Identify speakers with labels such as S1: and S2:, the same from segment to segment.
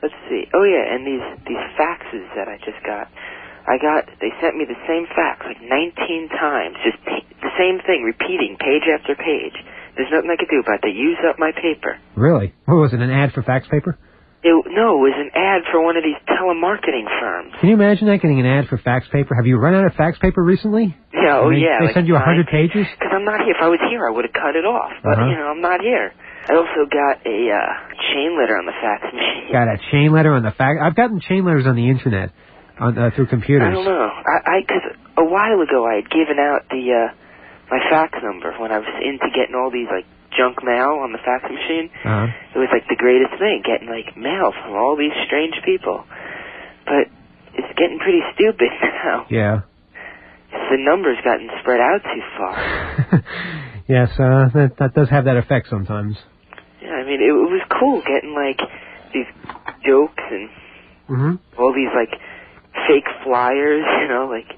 S1: let's see. Oh, yeah, and these faxes that I just got. They sent me the same fax like 19 times, just the same thing, repeating page after page. There's nothing I could do about it. They use up my paper.
S2: Really? What was it, an ad for fax paper?
S1: No, it was an ad for one of these telemarketing firms.
S2: Can you imagine that, getting an ad for fax paper? Have you run out of fax paper recently?
S1: Yeah,
S2: They
S1: like
S2: send you 100 pages?
S1: Because I'm not here. If I was here, I would have cut it off. But, I'm not here. I also got a chain letter on the fax machine.
S2: Got a chain letter on the fax? I've gotten chain letters on the Internet. Through computers.
S1: I don't know. Because a while ago I had given out my fax number when I was into getting all these, like, junk mail on the fax machine. It was, like, the greatest thing, getting, like, mail from all these strange people. But it's getting pretty stupid now.
S2: Yeah.
S1: The number's gotten spread out too far.
S2: Yes, that does have that effect sometimes.
S1: Yeah, I mean, it was cool getting, like, these jokes and all these, like, fake flyers, like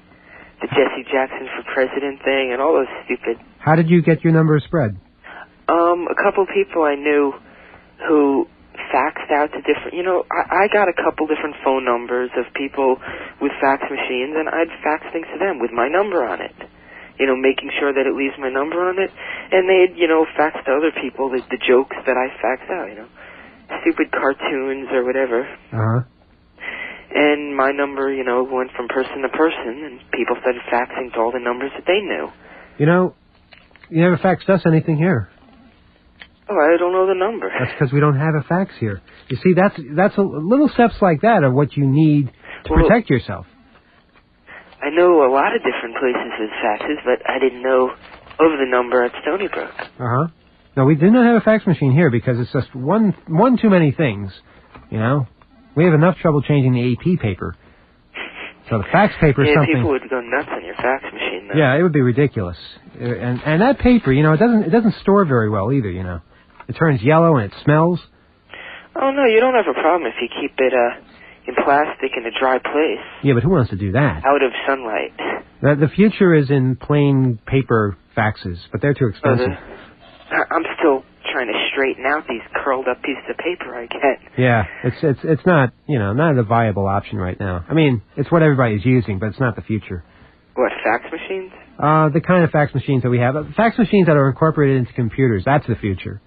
S1: the Jesse Jackson for President thing and all those stupid...
S2: How did you get your number spread?
S1: A couple people I knew who faxed out to different... I got a couple different phone numbers of people with fax machines, and I'd fax things to them with my number on it. Making sure that it leaves my number on it. And they'd, fax to other people the jokes that I faxed out, Stupid cartoons or whatever. And my number, went from person to person, and people started faxing to all the numbers that they knew.
S2: You never faxed us anything here.
S1: Oh, I don't know the number.
S2: That's because we don't have a fax here. You see, that's little steps like that are what you need to protect yourself.
S1: I know a lot of different places with faxes, but I didn't know of the number at Stony Brook.
S2: No, we do not have a fax machine here because it's just one too many things, We have enough trouble changing the AP paper. So the fax paper is something...
S1: people would go nuts on your fax machine, though.
S2: Yeah, it would be ridiculous. And that paper, it doesn't store very well either, It turns yellow and it smells.
S1: Oh, no, you don't have a problem if you keep it in plastic in a dry place.
S2: Yeah, but who wants to do that?
S1: Out of sunlight.
S2: The future is in plain paper faxes, but they're too expensive.
S1: I'm still trying to straighten out these curled up pieces of paper I get.
S2: Yeah, it's not, not a viable option right now. I mean, it's what everybody's using, but it's not the future.
S1: What, fax machines?
S2: The kind of fax machines that we have. Fax machines that are incorporated into computers, that's the future.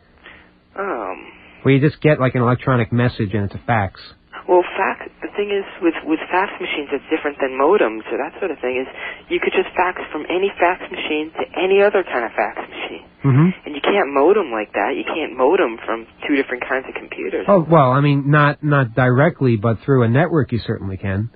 S2: Where you just get like an electronic message and it's a fax.
S1: Well, the thing is, with fax machines, it's different than modems or that sort of thing, is you could just fax from any fax machine to any other kind of fax machine. And you can't modem like that. You can't modem from two different kinds of computers.
S2: Oh, well, I mean, not directly, but through a network you certainly can.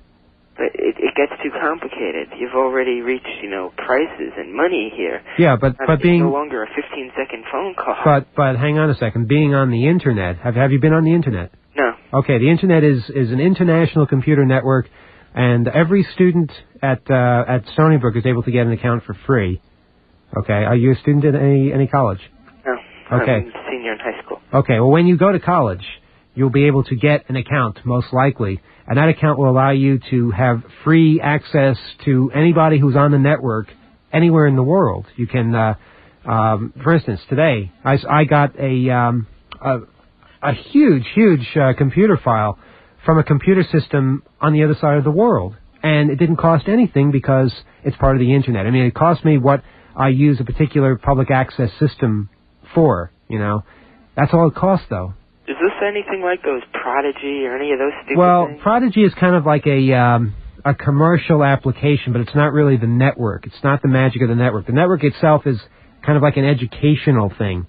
S1: But it gets too complicated. You've already reached, prices and money here.
S2: Yeah, but being...
S1: no longer a 15-second phone call.
S2: But hang on a second. Being on the Internet, have you been on the Internet?
S1: No.
S2: Okay, the Internet is an international computer network, and every student at Stony Brook is able to get an account for free. Okay, are you a student at any college?
S1: No.
S2: Okay.
S1: I'm a senior in high school.
S2: Okay, well, when you go to college, you'll be able to get an account, most likely, and that account will allow you to have free access to anybody who's on the network anywhere in the world. You can, for instance, today, I got a huge computer file from a computer system on the other side of the world. And it didn't cost anything because it's part of the Internet. I mean, it cost me what I use a particular public access system for, That's all it costs, though.
S1: Is this anything like those Prodigy or any of those stupid things?
S2: Well, Prodigy is kind of like a commercial application, but it's not really the network. It's not the magic of the network. The network itself is kind of like an educational thing.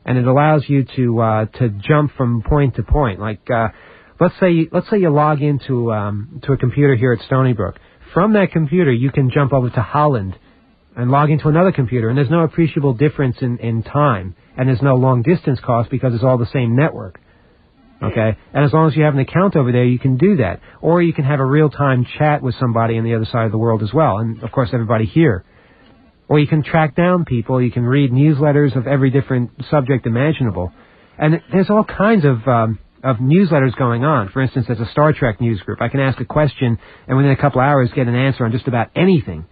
S2: And it allows you to jump from point to point. Like, let's say you log into to a computer here at Stony Brook. From that computer, you can jump over to Holland and log into another computer, and there's no appreciable difference in time, and there's no long distance cost because it's all the same network. Okay, and as long as you have an account over there, you can do that, or you can have a real-time chat with somebody on the other side of the world as well, and of course everybody here. Or you can track down people. You can read newsletters of every different subject imaginable. And there's all kinds of newsletters going on. For instance, there's a Star Trek news group. I can ask a question and within a couple hours get an answer on just about anything.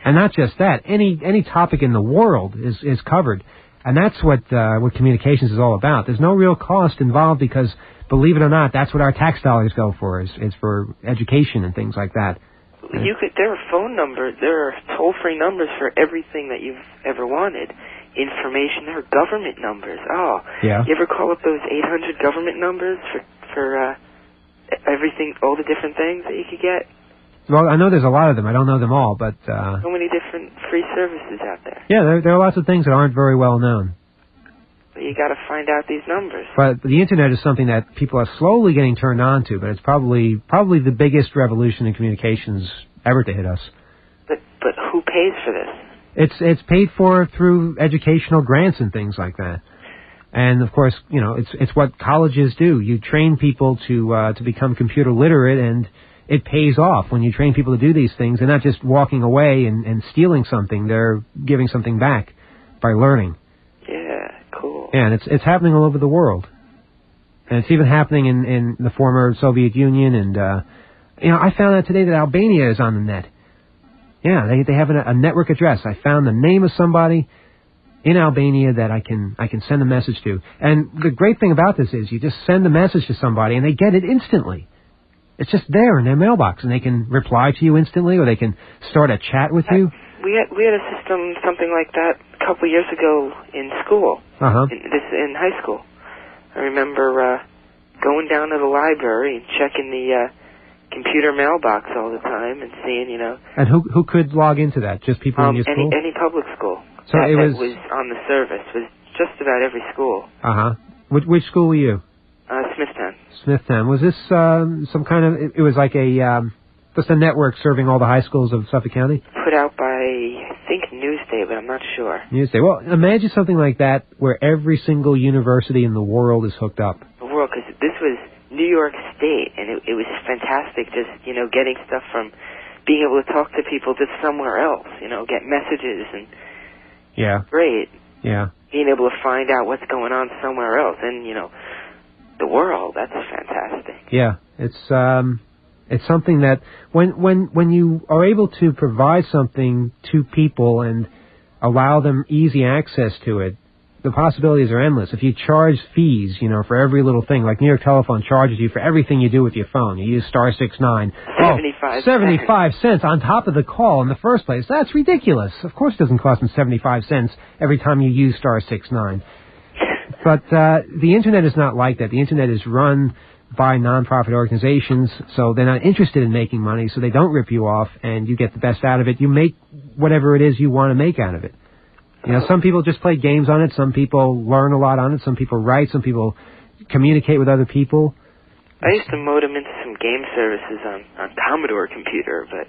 S2: And not just that. Any topic in the world is covered. And that's what communications is all about. There's no real cost involved because believe it or not, that's what our tax dollars go for, is for education and things like that.
S1: There are phone numbers, there are toll-free numbers for everything that you've ever wanted. Information, there are government numbers. Oh,
S2: yeah.
S1: You ever call up those 800 government numbers for everything, all the different things that you could get?
S2: Well, I know there's a lot of them. I don't know them all, but...
S1: so many different free services out there.
S2: Yeah, there are lots of things that aren't very well known.
S1: But you got to find out these numbers.
S2: But the Internet is something that people are slowly getting turned on to, but it's probably the biggest revolution in communications ever to hit us.
S1: But who pays for this?
S2: It's paid for through educational grants and things like that. And of course, you know, it's what colleges do. You train people to become computer literate, and it pays off when you train people to do these things. They're not just walking away and stealing something. They're giving something back by learning.
S1: Yeah, cool.
S2: Yeah, and it's happening all over the world. And it's even happening in the former Soviet Union. And, you know, I found out today that Albania is on the net. Yeah, they have a network address. I found the name of somebody in Albania that I can send a message to. And the great thing about this is you just send a message to somebody and they get it instantly. It's just there in their mailbox, and they can reply to you instantly, or they can start a chat with you.
S1: We had a system, something like that, a couple of years ago in school. In high school. I remember going down to the library and checking the computer mailbox all the time and seeing, you know.
S2: And who could log into that? Just people in your school?
S1: Any public school.
S2: So
S1: that
S2: was
S1: on the service. Was just about every school.
S2: Which school were you?
S1: Smithtown.
S2: Smithtown. Was this some kind of? It was like just a network serving all the high schools of Suffolk County.
S1: Put out by, I think, Newsday, but I'm not sure.
S2: Newsday. Well, imagine something like that where every single university in the world is hooked up.
S1: The world, because this was New York State, and it was fantastic. Just, you know, getting stuff from, being able to talk to people just somewhere else. You know, get messages and.
S2: Yeah.
S1: Great.
S2: Yeah.
S1: Being able to find out what's going on somewhere else, and you know. The world, that's fantastic.
S2: Yeah, it's something that when you are able to provide something to people and allow them easy access to it, the possibilities are endless. If you charge fees, you know, for every little thing, like New York Telephone charges you for everything you do with your phone. You use *69. 75 cents on top of the call in the first place. That's ridiculous. Of course it doesn't cost them 75 cents every time you use *69. But the Internet is not like that. The Internet is run by nonprofit organizations, so they're not interested in making money, so they don't rip you off, and you get the best out of it. You make whatever it is you want to make out of it. You know, some people just play games on it. Some people learn a lot on it. Some people write. Some people communicate with other people.
S1: I used to modem into some game services on Commodore computer, but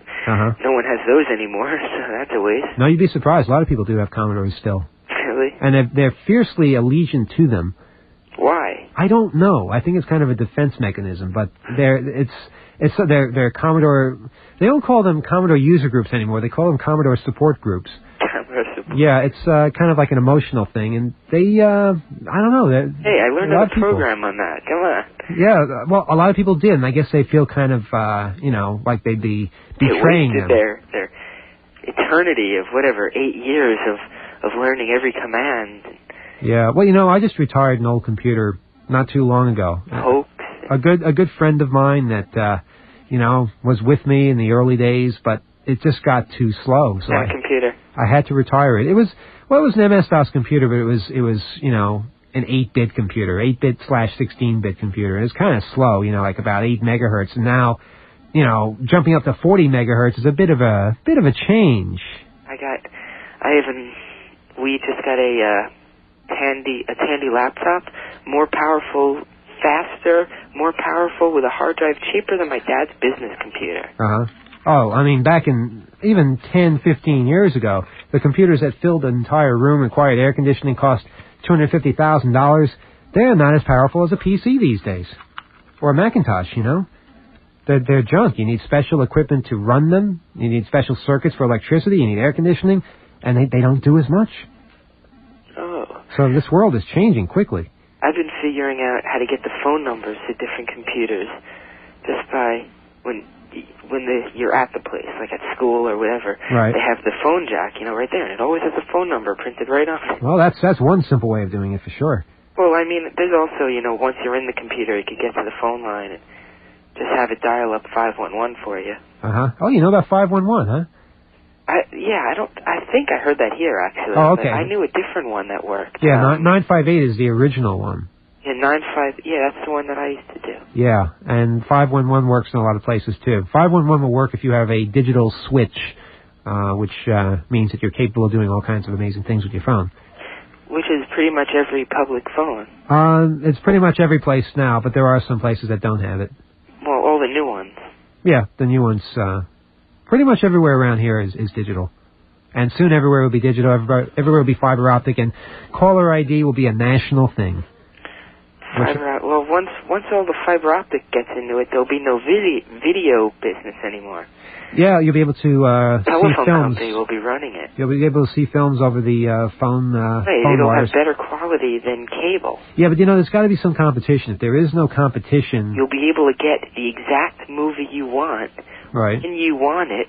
S1: no one has those anymore, so that's a waste.
S2: No, you'd be surprised. A lot of people do have Commodores still.
S1: Really?
S2: And they're fiercely allegiant to them.
S1: Why?
S2: I don't know. I think it's kind of a defense mechanism, but they're Commodore. They don't call them Commodore user groups anymore. They call them Commodore support groups.
S1: Commodore support.
S2: Yeah, it's kind of like an emotional thing, and they I don't know.
S1: Hey, I learned how to program on that. Come on.
S2: Yeah, well, a lot of people did, and I guess they feel kind of you know, like they'd be betraying them.
S1: Their eternity of whatever 8 years of learning every command.
S2: Yeah, well, you know, I just retired an old computer not too long ago.
S1: Hoax.
S2: A good friend of mine that you know, was with me in the early days, but it just got too slow. So
S1: computer.
S2: I had to retire it. It was an MS-DOS computer, but it was you know, an 8-bit computer, 8-bit/16-bit computer. It was kind of slow, you know, like about 8 megahertz. And now, you know, jumping up to 40 megahertz is a bit of a change.
S1: We just got a Tandy laptop, more powerful, faster, more powerful, with a hard drive, cheaper than my dad's business computer.
S2: Oh, I mean, back in even 10, 15 years ago, the computers that filled an entire room, required air conditioning, cost $250,000. They're not as powerful as a PC these days, or a Macintosh. You know, they're junk. You need special equipment to run them. You need special circuits for electricity. You need air conditioning. And they don't do as much.
S1: Oh.
S2: So this world is changing quickly.
S1: I've been figuring out how to get the phone numbers to different computers just by when you're at the place, like at school or whatever.
S2: Right.
S1: They have the phone jack, you know, right there, and it always has a phone number printed right on it.
S2: Well, that's one simple way of doing it for sure.
S1: Well, I mean, there's also, once you're in the computer, you could get to the phone line and just have it dial up 511 for you.
S2: Uh-huh. Oh, you know about 511, huh?
S1: I think I heard that here, actually.
S2: Oh, okay.
S1: But I knew a different one that worked.
S2: Yeah, 958 is the original one.
S1: Yeah, that's the one that I used to do.
S2: Yeah, and 511 works in a lot of places, too. 511 will work if you have a digital switch, which means that you're capable of doing all kinds of amazing things with your phone.
S1: Which is pretty much every public phone.
S2: It's pretty much every place now, but there are some places that don't have it.
S1: Well, all the new ones.
S2: Yeah, the new ones. Pretty much everywhere around here is digital. And soon everywhere will be digital, everywhere will be fiber optic, and caller ID will be a national thing.
S1: Well, once all the fiber optic gets into it, there'll be no video business anymore.
S2: Yeah, you'll be able to see films.
S1: Telephone company will be running it.
S2: You'll be able to see films over the phone wires.
S1: It'll have better quality than cable.
S2: Yeah, but there's got to be some competition. If there is no competition...
S1: You'll be able to get the exact movie you want.
S2: Right.
S1: And you want it,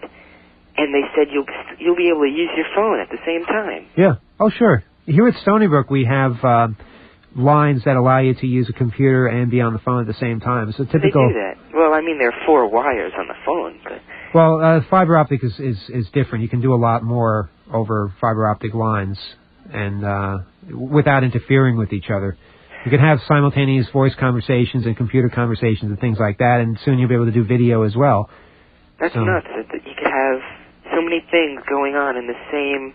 S1: and they said you'll be able to use your phone at the same time.
S2: Yeah. Oh, sure. Here at Stony Brook, we have lines that allow you to use a computer and be on the phone at the same time. It's a typical...
S1: They do that. Well, I mean, there are 4 wires on the phone, but...
S2: Well, fiber optic is different. You can do a lot more over fiber optic lines and without interfering with each other. You can have simultaneous voice conversations and computer conversations and things like that, and soon you'll be able to do video as well.
S1: That's nuts. That you could have so many things going on in the same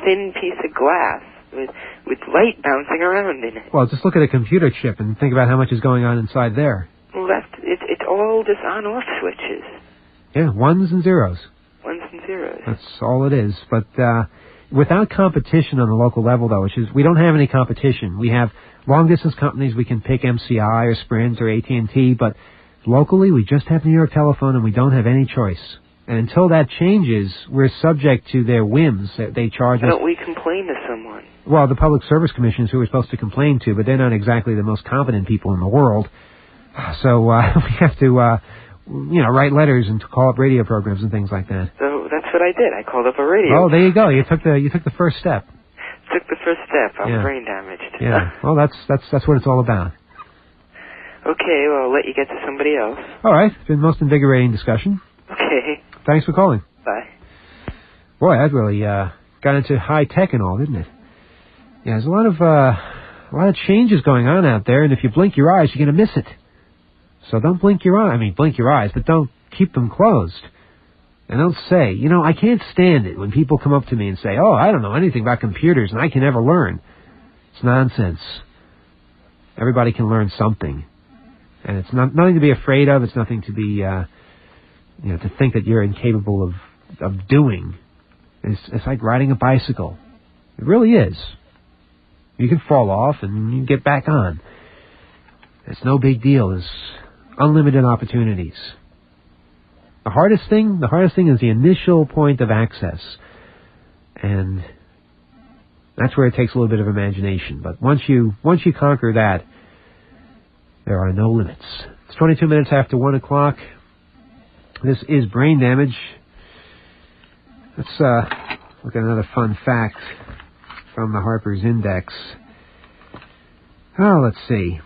S1: thin piece of glass with light bouncing around in it.
S2: Well, just look at a computer chip and think about how much is going on inside there.
S1: Well, it's all just on-off switches.
S2: Yeah, ones and zeros.
S1: Ones and zeros.
S2: That's all it is. But without competition on the local level, though, we don't have any competition. We have long-distance companies. We can pick MCI or Sprint or AT&T, but locally we just have New York Telephone, and we don't have any choice. And until that changes, we're subject to their whims. They charge us...
S1: Why don't we complain to someone? Well,
S2: the Public Service Commission is who we're supposed to complain to, but they're not exactly the most competent people in the world. So we have to, write letters and call up radio programs and things like that.
S1: So that's what I did. I called up a radio.
S2: Oh, there you go. You took the first step.
S1: Took the first step. I'm brain damaged.
S2: Yeah. Well, that's what it's all about.
S1: Okay. Well, I'll let you get to somebody else.
S2: All right. It's been a most invigorating discussion.
S1: Okay.
S2: Thanks for calling.
S1: Bye.
S2: Boy, that really got into high tech and all, didn't it? Yeah. There's a lot of changes going on out there, and if you blink your eyes, you're going to miss it. So don't blink your eyes. Blink your eyes, but don't keep them closed. And don't say, I can't stand it when people come up to me and say, oh, I don't know anything about computers and I can never learn. It's nonsense. Everybody can learn something. And it's nothing to be afraid of. It's nothing to be, to think that you're incapable of doing. It's like riding a bicycle. It really is. You can fall off and you can get back on. It's no big deal. There's unlimited opportunities. The hardest thing is the initial point of access. And that's where it takes a little bit of imagination. But once you conquer that, there are no limits. It's 22 minutes after 1 o'clock. This is Brain Damage. Let's look at another fun fact from the Harper's Index. Oh, let's see.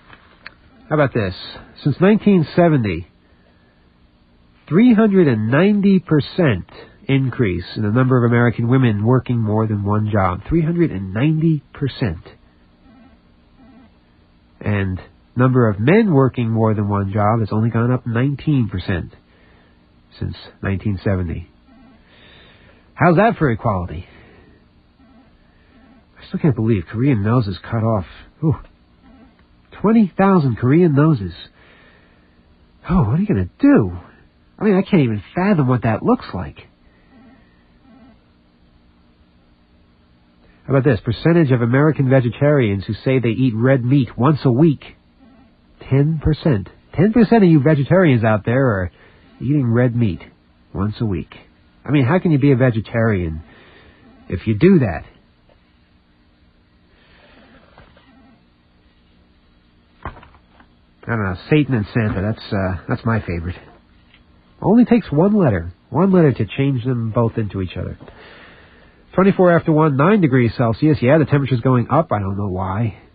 S2: How about this? Since 1970, 390% increase in the number of American women working more than one job. 390%. And number of men working more than one job has only gone up 19% since 1970. How's that for equality? I still can't believe Korean noses cut off. Ooh. 20,000 Korean noses. Oh, what are you going to do? I can't even fathom what that looks like. How about this? Percentage of American vegetarians who say they eat red meat once a week. 10%. 10% of you vegetarians out there are eating red meat once a week. How can you be a vegetarian if you do that? I don't know, Satan and Santa, that's my favorite. Only takes one letter to change them both into each other. 24 after 1, 9 degrees Celsius. Yeah, the temperature's going up. I don't know why.